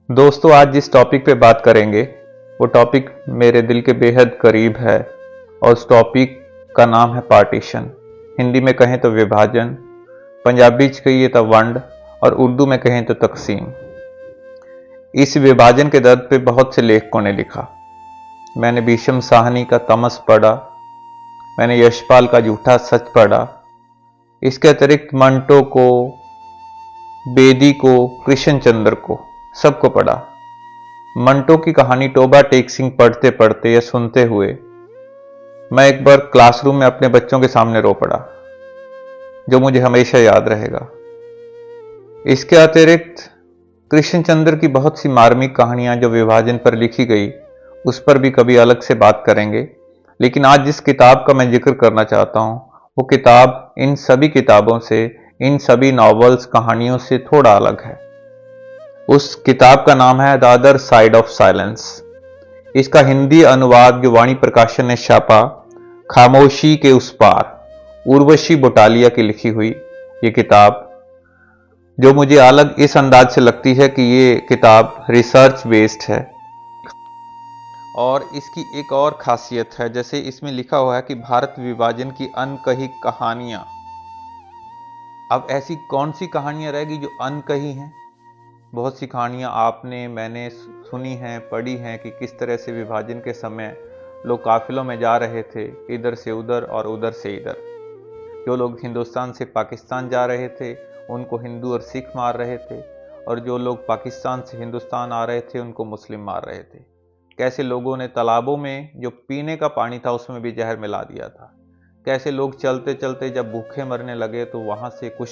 दोस्तों, आज जिस टॉपिक पे बात करेंगे वो टॉपिक मेरे दिल के बेहद करीब है और उस टॉपिक का नाम है पार्टीशन। हिंदी में कहें तो विभाजन, पंजाबी च कहिए तो वंड और उर्दू में कहें तो तकसीम। इस विभाजन के दर्द पे बहुत से लेखकों ने लिखा। मैंने भीष्म साहनी का तमस पढ़ा, मैंने यशपाल का झूठा सच पढ़ा। इसके अतिरिक्त मंटो को, बेदी को, कृष्ण चंद्र को, सबको पढ़ा। मंटो की कहानी टोबा टेक सिंह पढ़ते पढ़ते या सुनते हुए मैं एक बार क्लासरूम में अपने बच्चों के सामने रो पड़ा, जो मुझे हमेशा याद रहेगा। इसके अतिरिक्त कृष्णचंद्र की बहुत सी मार्मिक कहानियां जो विभाजन पर लिखी गई, उस पर भी कभी अलग से बात करेंगे। लेकिन आज जिस किताब का मैं जिक्र करना चाहता हूं, वो किताब इन सभी किताबों से, इन सभी नॉवेल्स, कहानियों से थोड़ा अलग है। उस किताब का नाम है the other side of silence. इसका हिंदी अनुवाद जो वाणी प्रकाशन ने छापा, खामोशी के उस पार, उर्वशी बोटालिया की लिखी हुई ये किताब, जो मुझे अलग इस अंदाज से लगती है कि ये किताब रिसर्च बेस्ड है। और इसकी एक और खासियत है, जैसे इसमें लिखा हुआ है कि भारत विभाजन की अनकही कहानियां। अब ऐसी कौन सी कहानियां रहेगी जो अनकही हैं? बहुत सी कहानियां आपने, मैंने सुनी हैं, पढ़ी हैं कि किस तरह से विभाजन के समय लोग काफिलों में जा रहे थे, इधर से उधर और उधर से इधर। जो लोग हिंदुस्तान से पाकिस्तान जा रहे थे उनको हिंदू और सिख मार रहे थे, और जो लोग पाकिस्तान से हिंदुस्तान आ रहे थे उनको मुस्लिम मार रहे थे। कैसे लोगों ने तालाबों में जो पीने का पानी था उसमें भी जहर मिला दिया था। कैसे लोग चलते चलते जब भूखे मरने लगे तो वहाँ से कुछ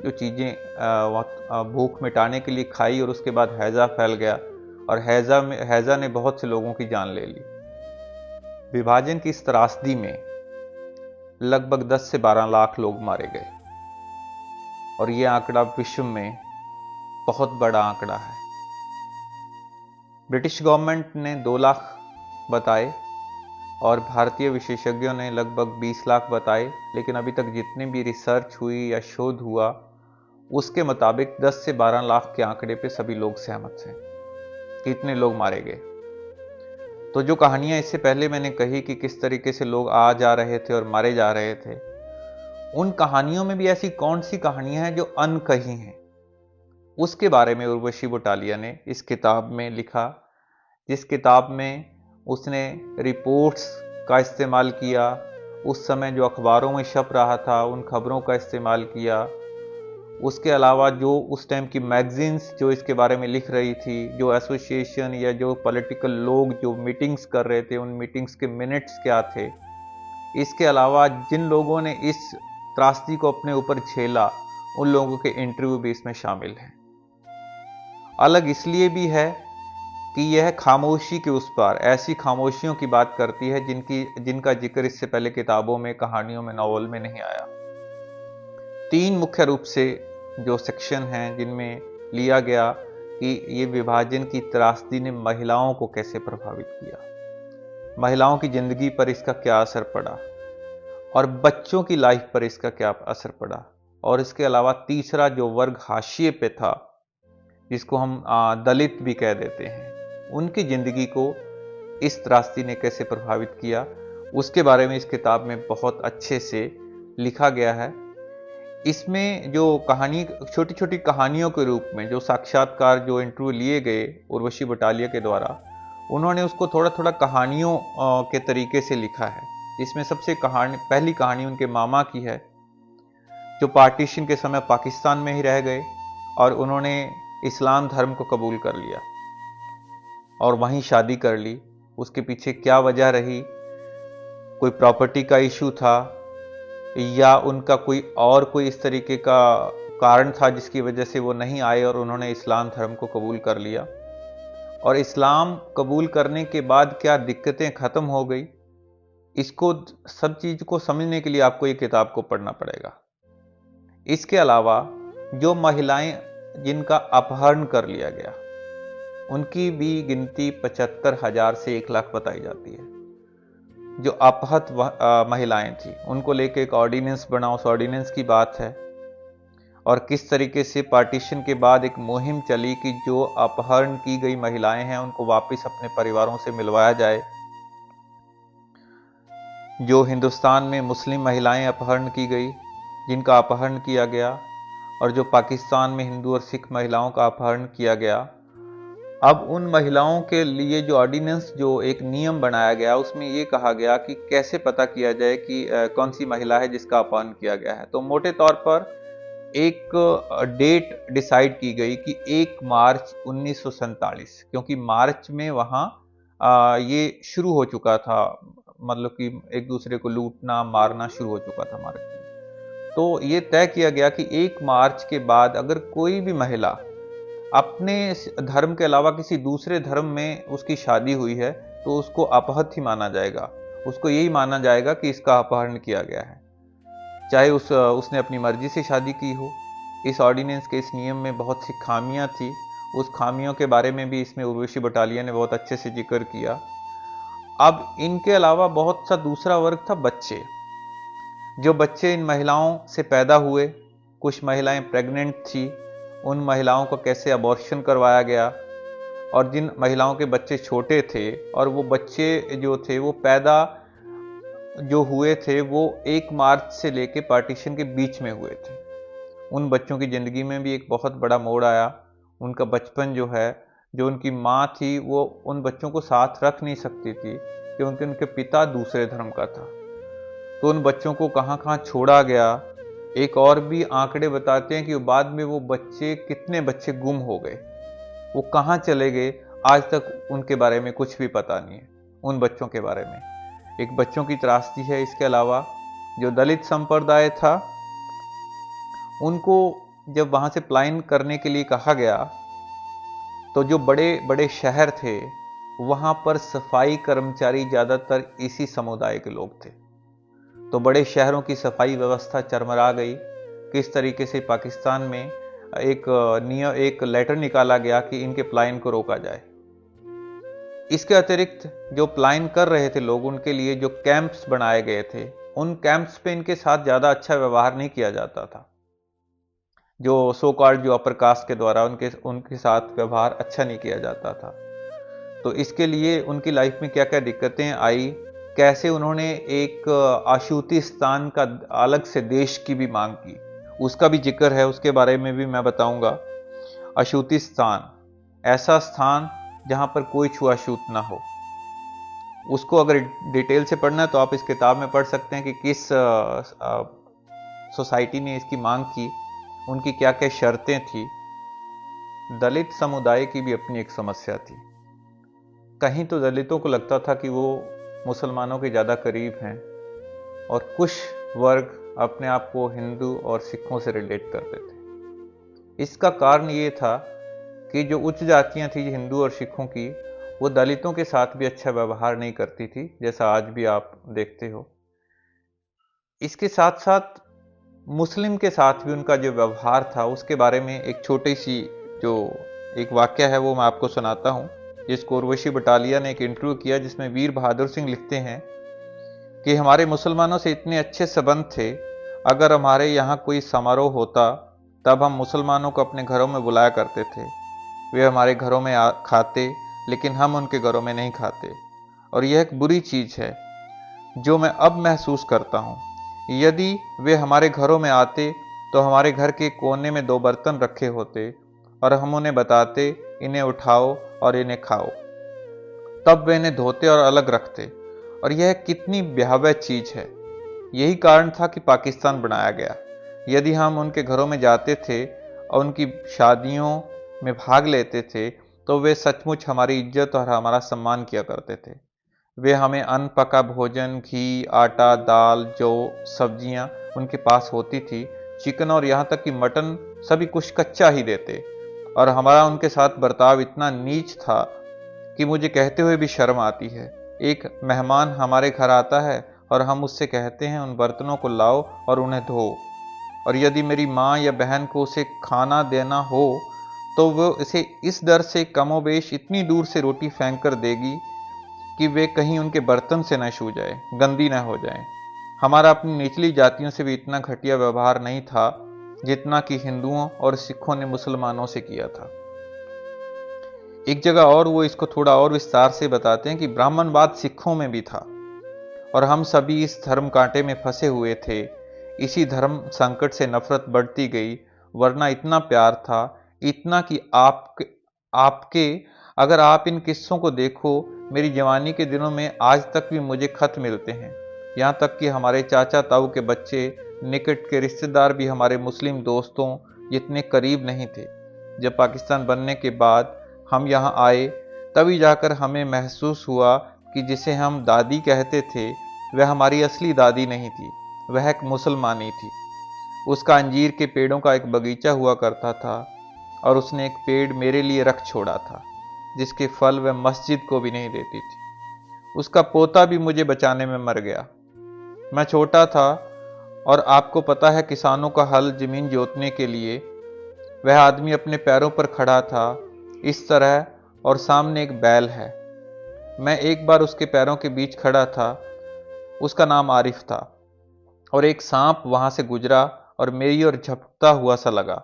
जो चीज़ें भूख मिटाने के लिए खाई, और उसके बाद हैज़ा फैल गया और हैज़ा ने बहुत से लोगों की जान ले ली। विभाजन की इस त्रासदी में लगभग 10 से 12 लाख लोग मारे गए, और यह आंकड़ा विश्व में बहुत बड़ा आंकड़ा है। ब्रिटिश गवर्नमेंट ने 2 लाख बताए और भारतीय विशेषज्ञों ने लगभग 20 लाख बताए, लेकिन अभी तक जितनी भी रिसर्च हुई या शोध हुआ, उसके मुताबिक 10 से 12 लाख के आंकड़े पे सभी लोग सहमत हैं कि इतने लोग मारे गए। तो जो कहानियां इससे पहले मैंने कही कि किस तरीके से लोग आ जा रहे थे और मारे जा रहे थे, उन कहानियों में भी ऐसी कौन सी कहानियां हैं जो अनकही हैं, उसके बारे में उर्वशी बोटालिया ने इस किताब में लिखा। जिस किताब में उसने रिपोर्ट्स का इस्तेमाल किया, उस समय जो अखबारों में छप रहा था उन खबरों का इस्तेमाल किया, उसके अलावा जो उस टाइम की मैगजीन्स जो इसके बारे में लिख रही थी, जो एसोसिएशन या जो पॉलिटिकल लोग जो मीटिंग्स कर रहे थे, उन मीटिंग्स के मिनट्स क्या थे। इसके अलावा जिन लोगों ने इस त्रासदी को अपने ऊपर झेला, उन लोगों के इंटरव्यू भी इसमें शामिल हैं। अलग इसलिए भी है कि यह खामोशी के उस पार ऐसी खामोशियों की बात करती है जिनका जिक्र इससे पहले किताबों में, कहानियों में, नॉवल में नहीं आया। 3 मुख्य रूप से जो सेक्शन हैं जिनमें लिया गया कि ये विभाजन की त्रासदी ने महिलाओं को कैसे प्रभावित किया, महिलाओं की जिंदगी पर इसका क्या असर पड़ा, और बच्चों की लाइफ पर इसका क्या असर पड़ा। और इसके अलावा तीसरा जो वर्ग हाशिए पे था, जिसको हम दलित भी कह देते हैं, उनकी जिंदगी को इस त्रासदी ने कैसे प्रभावित किया, उसके बारे में इस किताब में बहुत अच्छे से लिखा गया है। इसमें जो कहानी, छोटी छोटी कहानियों के रूप में जो साक्षात्कार, जो इंटरव्यू लिए गए उर्वशी बोटालिया के द्वारा, उन्होंने उसको थोड़ा थोड़ा कहानियों के तरीके से लिखा है। इसमें सबसे पहली कहानी उनके मामा की है, जो पार्टीशन के समय पाकिस्तान में ही रह गए और उन्होंने इस्लाम धर्म को कबूल कर लिया और वहीं शादी कर ली। उसके पीछे क्या वजह रही, कोई प्रॉपर्टी का इशू था या उनका कोई इस तरीके का कारण था जिसकी वजह से वो नहीं आए और उन्होंने इस्लाम धर्म को कबूल कर लिया, और इस्लाम कबूल करने के बाद क्या दिक्कतें खत्म हो गई, इसको सब चीज को समझने के लिए आपको ये किताब को पढ़ना पड़ेगा। इसके अलावा जो महिलाएं जिनका अपहरण कर लिया गया, उनकी भी गिनती 75,000 से 1 लाख बताई जाती है। जो अपहत महिलाएं थी, उनको लेके एक ऑर्डिनेंस बना, उस ऑर्डिनेंस की बात है। और किस तरीके से पार्टीशन के बाद एक मुहिम चली कि जो अपहरण की गई महिलाएं हैं उनको वापस अपने परिवारों से मिलवाया जाए। जो हिंदुस्तान में मुस्लिम महिलाएं अपहरण की गई, जिनका अपहरण किया गया, और जो पाकिस्तान में हिंदू और सिख महिलाओं का अपहरण किया गया। अब उन महिलाओं के लिए जो ऑर्डिनेंस, जो एक नियम बनाया गया, उसमें ये कहा गया कि कैसे पता किया जाए कि कौन सी महिला है जिसका अपहरण किया गया है। तो मोटे तौर पर एक डेट डिसाइड की गई कि 1 मार्च 1947, क्योंकि मार्च में वहाँ ये शुरू हो चुका था, मतलब कि एक दूसरे को लूटना मारना शुरू हो चुका था मार्च में। तो ये तय किया गया कि 1 मार्च के बाद अगर कोई भी महिला अपने धर्म के अलावा किसी दूसरे धर्म में उसकी शादी हुई है तो उसको अपहत ही माना जाएगा। उसको यही माना जाएगा कि इसका अपहरण किया गया है, चाहे उसने अपनी मर्जी से शादी की हो। इस ऑर्डिनेंस के इस नियम में बहुत सी खामियां थी। उस खामियों के बारे में भी इसमें उर्वशी बटालिया ने बहुत अच्छे से जिक्र किया। अब इनके अलावा बहुत सा दूसरा वर्ग था, बच्चे। जो बच्चे इन महिलाओं से पैदा हुए, कुछ महिलाएं प्रेग्नेंट थी, उन महिलाओं को कैसे अबॉर्शन करवाया गया। और जिन महिलाओं के बच्चे छोटे थे और वो बच्चे जो थे वो पैदा जो हुए थे वो 1 मार्च से लेके पार्टीशन के बीच में हुए थे, उन बच्चों की ज़िंदगी में भी एक बहुत बड़ा मोड़ आया। उनका बचपन जो है, जो उनकी माँ थी वो उन बच्चों को साथ रख नहीं सकती थी क्योंकि उनके पिता दूसरे धर्म का था। तो उन बच्चों को कहाँ कहाँ छोड़ा गया। एक और भी आंकड़े बताते हैं कि बाद में वो बच्चे, कितने बच्चे गुम हो गए, वो कहाँ चले गए, आज तक उनके बारे में कुछ भी पता नहीं है। उन बच्चों के बारे में एक बच्चों की त्रासदी है। इसके अलावा जो दलित संप्रदाय था, उनको जब वहां से पलायन करने के लिए कहा गया तो जो बड़े बड़े शहर थे वहां पर सफाई कर्मचारी ज्यादातर इसी समुदाय के लोग थे। तो बड़े शहरों की सफाई व्यवस्था चरमरा गई। किस तरीके से पाकिस्तान में एक लेटर निकाला गया कि इनके पलायन को रोका जाए। इसके अतिरिक्त जो पलायन कर रहे थे लोग, उनके लिए जो कैंप्स बनाए गए थे, उन कैंप्स पे इनके साथ ज्यादा अच्छा व्यवहार नहीं किया जाता था। जो सो कॉल्ड जो अपर कास्ट के द्वारा उनके साथ व्यवहार अच्छा नहीं किया जाता था। तो इसके लिए उनकी लाइफ में क्या क्या दिक्कतें आई, कैसे उन्होंने एक अशूतिस्तान का अलग से देश की भी मांग की, उसका भी जिक्र है, उसके बारे में भी मैं बताऊंगा। अशूतिस्तान, ऐसा स्थान जहां पर कोई छुआछूत ना हो। उसको अगर डिटेल से पढ़ना है तो आप इस किताब में पढ़ सकते हैं कि किस सोसाइटी ने इसकी मांग की, उनकी क्या क्या शर्तें थी। दलित समुदाय की भी अपनी एक समस्या थी। कहीं तो दलितों को लगता था कि वो मुसलमानों के ज़्यादा करीब हैं, और कुछ वर्ग अपने आप को हिंदू और सिखों से रिलेट करते थे। इसका कारण ये था कि जो उच्च जातियां थी हिंदू और सिखों की, वो दलितों के साथ भी अच्छा व्यवहार नहीं करती थी, जैसा आज भी आप देखते हो। इसके साथ साथ मुस्लिम के साथ भी उनका जो व्यवहार था, उसके बारे में एक छोटी सी जो एक वाक्य है वो मैं आपको सुनाता हूँ, जिसको उर्वशी बटालिया ने एक इंटरव्यू किया, जिसमें वीर बहादुर सिंह लिखते हैं कि हमारे मुसलमानों से इतने अच्छे संबंध थे, अगर हमारे यहाँ कोई समारोह होता तब हम मुसलमानों को अपने घरों में बुलाया करते थे। वे हमारे घरों में खाते, लेकिन हम उनके घरों में नहीं खाते, और यह एक बुरी चीज है जो मैं अब महसूस करता हूँ। यदि वे हमारे घरों में आते तो हमारे घर के कोने में 2 बर्तन रखे होते और हम उन्हें बताते, इन्हें उठाओ और इन्हें खाओ, तब वे इन्हें धोते और अलग रखते, और यह कितनी भयावह चीज है। यही कारण था कि पाकिस्तान बनाया गया। यदि हम उनके घरों में जाते थे और उनकी शादियों में भाग लेते थे तो वे सचमुच हमारी इज्जत और हमारा सम्मान किया करते थे। वे हमें अन्न पका भोजन, घी, आटा, दाल, जौ, सब्जियां उनके पास होती थी, चिकन और यहाँ तक कि मटन, सभी कुछ कच्चा ही देते, और हमारा उनके साथ बर्ताव इतना नीच था कि मुझे कहते हुए भी शर्म आती है। एक मेहमान हमारे घर आता है और हम उससे कहते हैं उन बर्तनों को लाओ और उन्हें धो, और यदि मेरी माँ या बहन को उसे खाना देना हो तो वो इसे इस डर से कमोबेश इतनी दूर से रोटी फेंक कर देगी कि वे कहीं उनके बर्तन से न छू जाए, गंदी न हो जाए। हमारा अपनी निचली जातियों से भी इतना घटिया व्यवहार नहीं था। जितना कि हिंदुओं और सिखों ने मुसलमानों से किया था। एक जगह और वो इसको थोड़ा और विस्तार से बताते हैं कि ब्राह्मणवाद सिखों में भी था और हम सभी इस धर्म कांटे में फंसे हुए थे। इसी धर्म संकट से नफरत बढ़ती गई, वरना इतना प्यार था, इतना कि आपके अगर आप इन किस्सों को देखो, मेरी जवानी के दिनों में आज तक भी मुझे खत मिलते हैं। यहाँ तक कि हमारे चाचा ताऊ के बच्चे, निकट के रिश्तेदार भी हमारे मुस्लिम दोस्तों जितने करीब नहीं थे। जब पाकिस्तान बनने के बाद हम यहाँ आए, तभी जाकर हमें महसूस हुआ कि जिसे हम दादी कहते थे वह हमारी असली दादी नहीं थी, वह एक मुसलमानी थी। उसका अंजीर के पेड़ों का एक बगीचा हुआ करता था और उसने एक पेड़ मेरे लिए रख छोड़ा था, जिसके फल वह मस्जिद को भी नहीं देती थी। उसका पोता भी मुझे बचाने में मर गया। मैं छोटा था और आपको पता है, किसानों का हल जमीन जोतने के लिए वह आदमी अपने पैरों पर खड़ा था इस तरह, और सामने एक बैल है। मैं एक बार उसके पैरों के बीच खड़ा था। उसका नाम आरिफ था और एक सांप वहां से गुजरा और मेरी ओर झपकता हुआ सा लगा।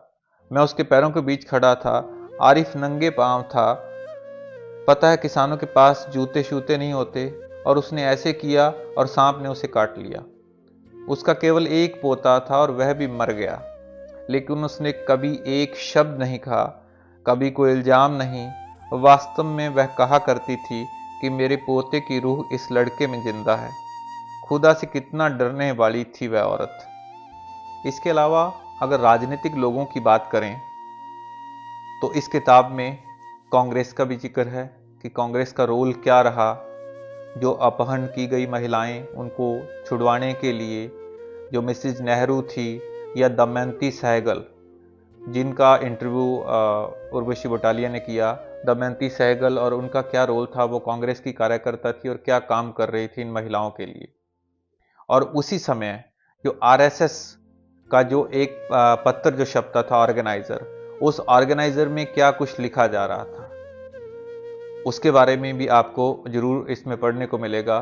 मैं उसके पैरों के बीच खड़ा था। आरिफ नंगे पांव था। पता है, किसानों के पास जूते शूते नहीं होते, और उसने ऐसे किया और सांप ने उसे काट लिया। उसका केवल एक पोता था और वह भी मर गया, लेकिन उसने कभी एक शब्द नहीं कहा, कभी कोई इल्जाम नहीं। वास्तव में वह कहा करती थी कि मेरे पोते की रूह इस लड़के में जिंदा है। खुदा से कितना डरने वाली थी वह औरत। इसके अलावा अगर राजनीतिक लोगों की बात करें तो इस किताब में कांग्रेस का भी जिक्र है कि कांग्रेस का रोल क्या रहा। जो अपहरण की गई महिलाएं, उनको छुड़वाने के लिए जो मिसेज नेहरू थी या दमयंती सहगल, जिनका इंटरव्यू उर्वशी बटालिया ने किया, दमयंती सहगल, और उनका क्या रोल था, वो कांग्रेस की कार्यकर्ता थी और क्या काम कर रही थी इन महिलाओं के लिए। और उसी समय जो आरएसएस का जो एक पत्र जो छपता था ऑर्गेनाइजर, उस ऑर्गेनाइजर में क्या कुछ लिखा जा रहा था, उसके बारे में भी आपको जरूर इसमें पढ़ने को मिलेगा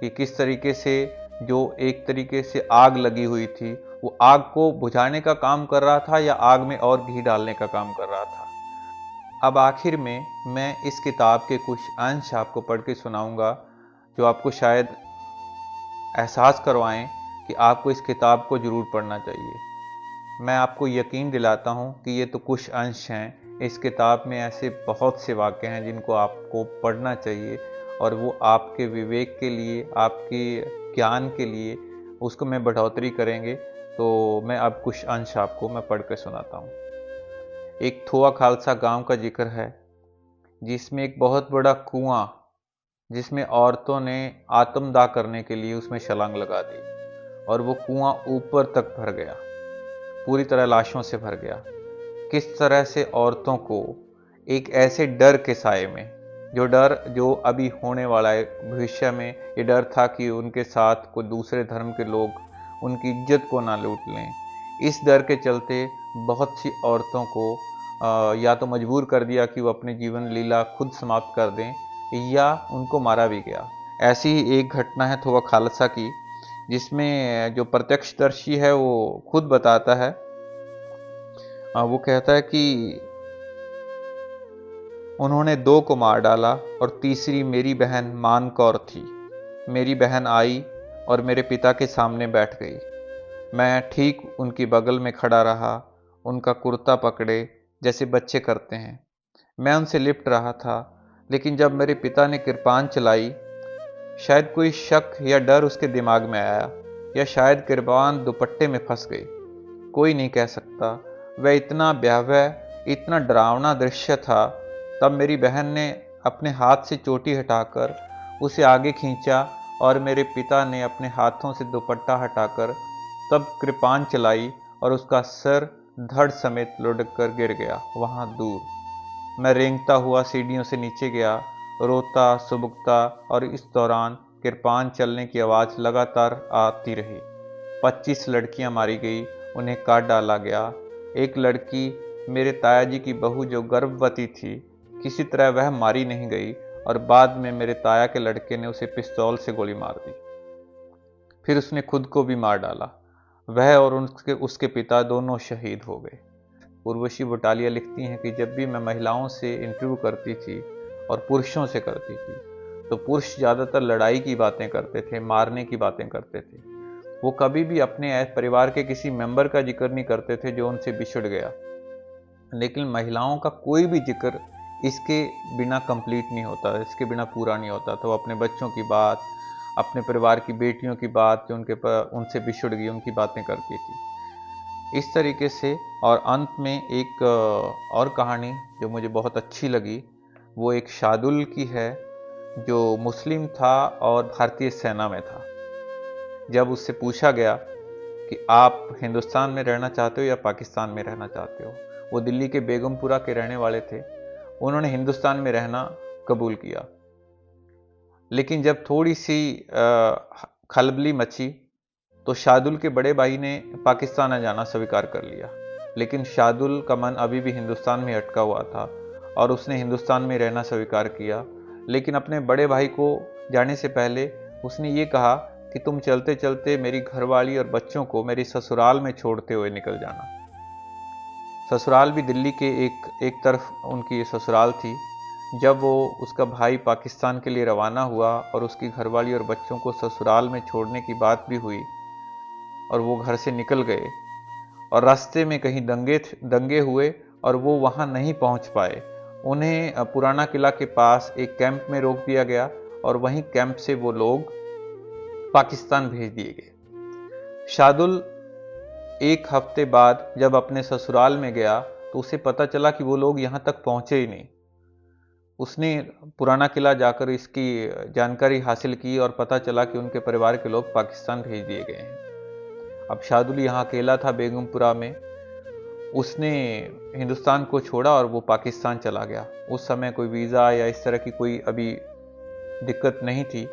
कि किस तरीके से जो एक तरीके से आग लगी हुई थी, वो आग को बुझाने का काम कर रहा था या आग में और घी डालने का काम कर रहा था। अब आखिर में मैं इस किताब के कुछ अंश आपको पढ़ के सुनाऊंगा, जो आपको शायद एहसास करवाएं कि आपको इस किताब को जरूर पढ़ना चाहिए। मैं आपको यकीन दिलाता हूं कि ये तो कुछ अंश हैं। इस किताब में ऐसे बहुत से वाक्य हैं जिनको आपको पढ़ना चाहिए, और वो आपके विवेक के लिए, आपके ज्ञान के लिए उसको में बढ़ोतरी करेंगे। तो मैं अब कुछ अंश आपको मैं पढ़ के सुनाता हूँ। एक थोआ खालसा गांव का जिक्र है, जिसमें एक बहुत बड़ा कुआं, जिसमें औरतों ने आत्मदाह करने के लिए उसमें छलांग लगा दी, और वो कुआं ऊपर तक भर गया, पूरी तरह लाशों से भर गया। किस तरह से औरतों को एक ऐसे डर के साए में, जो डर जो अभी होने वाला है भविष्य में, ये डर था कि उनके साथ कोई दूसरे धर्म के लोग उनकी इज्जत को ना लूट लें, इस डर के चलते बहुत सी औरतों को या तो मजबूर कर दिया कि वो अपनी जीवन लीला खुद समाप्त कर दें, या उनको मारा भी गया। ऐसी ही एक घटना है थोआ खालसा की, जिसमें जो प्रत्यक्षदर्शी है वो खुद बताता है। वो कहता है कि उन्होंने 2 को मार डाला और तीसरी मेरी बहन मानकौर थी। मेरी बहन आई और मेरे पिता के सामने बैठ गई। मैं ठीक उनकी बगल में खड़ा रहा, उनका कुर्ता पकड़े जैसे बच्चे करते हैं। मैं उनसे लिपट रहा था, लेकिन जब मेरे पिता ने कृपान चलाई, शायद कोई शक या डर उसके दिमाग में आया, या शायद कृपान दुपट्टे में फंस गई। कोई नहीं कह सकता। वह इतना भयावह, इतना डरावना दृश्य था। तब मेरी बहन ने अपने हाथ से चोटी हटाकर उसे आगे खींचा, और मेरे पिता ने अपने हाथों से दुपट्टा हटाकर तब कृपान चलाई, और उसका सर धड़ समेत लुढ़क कर गिर गया वहां दूर। मैं रेंगता हुआ सीढ़ियों से नीचे गया, रोता सुबकता, और इस दौरान कृपान चलने की आवाज़ लगातार आती रही। 25 लड़कियां मारी गई, उन्हें काट डाला गया। एक लड़की, मेरे ताया जी की बहू जो गर्भवती थी, किसी तरह वह मारी नहीं गई, और बाद में मेरे ताया के लड़के ने उसे पिस्तौल से गोली मार दी। फिर उसने खुद को भी मार डाला। वह और उसके उसके पिता दोनों शहीद हो गए। उर्वशी बटालिया लिखती हैं कि जब भी मैं महिलाओं से इंटरव्यू करती थी और पुरुषों से करती थी, तो पुरुष ज़्यादातर लड़ाई की बातें करते थे, मारने की बातें करते थे। वो कभी भी अपने परिवार के किसी मेंबर का जिक्र नहीं करते थे जो उनसे बिछड़ गया। लेकिन महिलाओं का कोई भी जिक्र इसके बिना कंप्लीट नहीं होता, इसके बिना पूरा नहीं होता। तो अपने बच्चों की बात, अपने परिवार की बेटियों की बात जो उनसे बिछड़ गई, उनकी बातें करती थी इस तरीके से। और अंत में एक और कहानी जो मुझे बहुत अच्छी लगी, वो एक शार्दुल की है जो मुस्लिम था और भारतीय सेना में था। जब उससे पूछा गया कि आप हिंदुस्तान में रहना चाहते हो या पाकिस्तान में रहना चाहते हो, वो दिल्ली के बेगमपुरा के रहने वाले थे। उन्होंने हिंदुस्तान में रहना कबूल किया। लेकिन जब थोड़ी सी खलबली मची तो शार्दुल के बड़े भाई ने पाकिस्तान जाना स्वीकार कर लिया। लेकिन शार्दुल का मन अभी भी हिंदुस्तान में अटका हुआ था और उसने हिंदुस्तान में रहना स्वीकार किया। लेकिन अपने बड़े भाई को जाने से पहले उसने ये कहा कि तुम चलते चलते मेरी घरवाली और बच्चों को मेरी ससुराल में छोड़ते हुए निकल जाना। ससुराल भी दिल्ली के एक तरफ उनकी ससुराल थी। जब वो उसका भाई पाकिस्तान के लिए रवाना हुआ और उसकी घरवाली और बच्चों को ससुराल में छोड़ने की बात भी हुई और वो घर से निकल गए और रास्ते में कहीं दंगे हुए और वो वहाँ नहीं पहुँच पाए। उन्हें पुराना किला के पास एक कैंप में रोक दिया गया और वहीं कैंप से वो लोग पाकिस्तान भेज दिए गए। शार्दुल एक हफ्ते बाद जब अपने ससुराल में गया तो उसे पता चला कि वो लोग यहाँ तक पहुँचे ही नहीं। उसने पुराना किला जाकर इसकी जानकारी हासिल की और पता चला कि उनके परिवार के लोग पाकिस्तान भेज दिए गए हैं। अब शार्दुल यहाँ अकेला था बेगमपुरा में। उसने हिंदुस्तान को छोड़ा और वो पाकिस्तान चला गया। उस समय कोई वीज़ा या इस तरह की कोई अभी दिक्कत नहीं थी।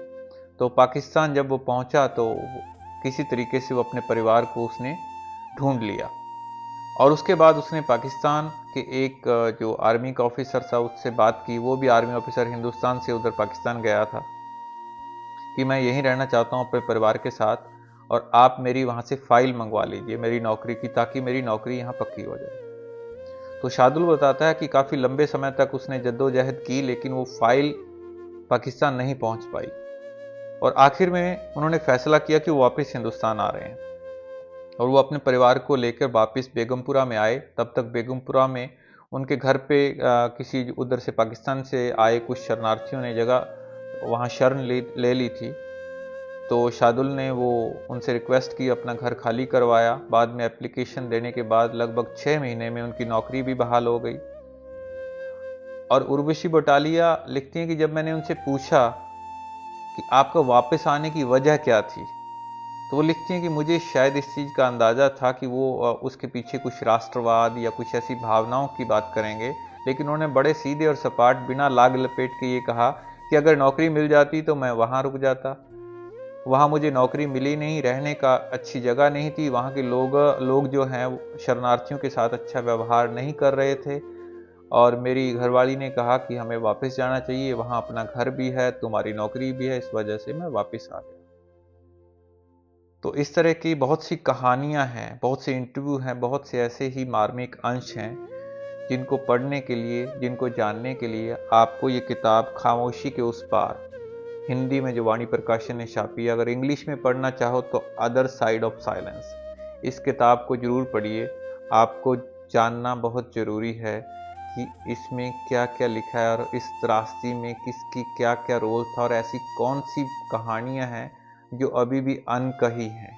तो पाकिस्तान जब वो पहुंचा तो किसी तरीके से वो अपने परिवार को उसने ढूंढ लिया। और उसके बाद उसने पाकिस्तान के एक जो आर्मी का ऑफिसर था उससे बात की। वो भी आर्मी ऑफिसर हिंदुस्तान से उधर पाकिस्तान गया था कि मैं यहीं रहना चाहता हूँ अपने परिवार के साथ और आप मेरी वहाँ से फाइल मंगवा लीजिए मेरी नौकरी की, ताकि मेरी नौकरी यहाँ पक्की हो जाए। तो शार्दुल बताता है कि काफ़ी लंबे समय तक उसने जद्दोजहद की लेकिन वो फाइल पाकिस्तान नहीं पहुँच पाई। और आखिर में उन्होंने फैसला किया कि वो वापस हिंदुस्तान आ रहे हैं और वो अपने परिवार को लेकर वापस बेगमपुरा में आए। तब तक बेगमपुरा में उनके घर पे किसी उधर से पाकिस्तान से आए कुछ शरणार्थियों ने जगह वहाँ शरण ले ली थी। तो शार्दुल ने वो उनसे रिक्वेस्ट की, अपना घर खाली करवाया। बाद में एप्लीकेशन देने के बाद लगभग 6 महीने में उनकी नौकरी भी बहाल हो गई। और उर्वशी बटालिया लिखती हैं कि जब मैंने उनसे पूछा कि आपका वापस आने की वजह क्या थी, तो वो लिखती हैं कि मुझे शायद इस चीज़ का अंदाज़ा था कि वो उसके पीछे कुछ राष्ट्रवाद या कुछ ऐसी भावनाओं की बात करेंगे। लेकिन उन्होंने बड़े सीधे और सपाट बिना लाग लपेट के ये कहा कि अगर नौकरी मिल जाती तो मैं वहाँ रुक जाता। वहाँ मुझे नौकरी मिली नहीं, रहने का अच्छी जगह नहीं थी, वहाँ के लोग जो हैं शरणार्थियों के साथ अच्छा व्यवहार नहीं कर रहे थे और मेरी घरवाली ने कहा कि हमें वापस जाना चाहिए, वहाँ अपना घर भी है, तुम्हारी नौकरी भी है, इस वजह से मैं वापस आ गया। तो इस तरह की बहुत सी कहानियाँ हैं, बहुत से इंटरव्यू हैं, बहुत से ऐसे ही मार्मिक अंश हैं जिनको पढ़ने के लिए, जिनको जानने के लिए आपको ये किताब खामोशी के उस पार हिंदी में जो वाणी प्रकाशन ने छापी है, अगर इंग्लिश में पढ़ना चाहो तो अदर साइड ऑफ साइलेंस, इस किताब को ज़रूर पढ़िए। आपको जानना बहुत ज़रूरी है कि इसमें क्या क्या लिखा है और इस त्रासदी में किसकी क्या क्या रोल था और ऐसी कौन सी कहानियाँ हैं जो अभी भी अनकही हैं।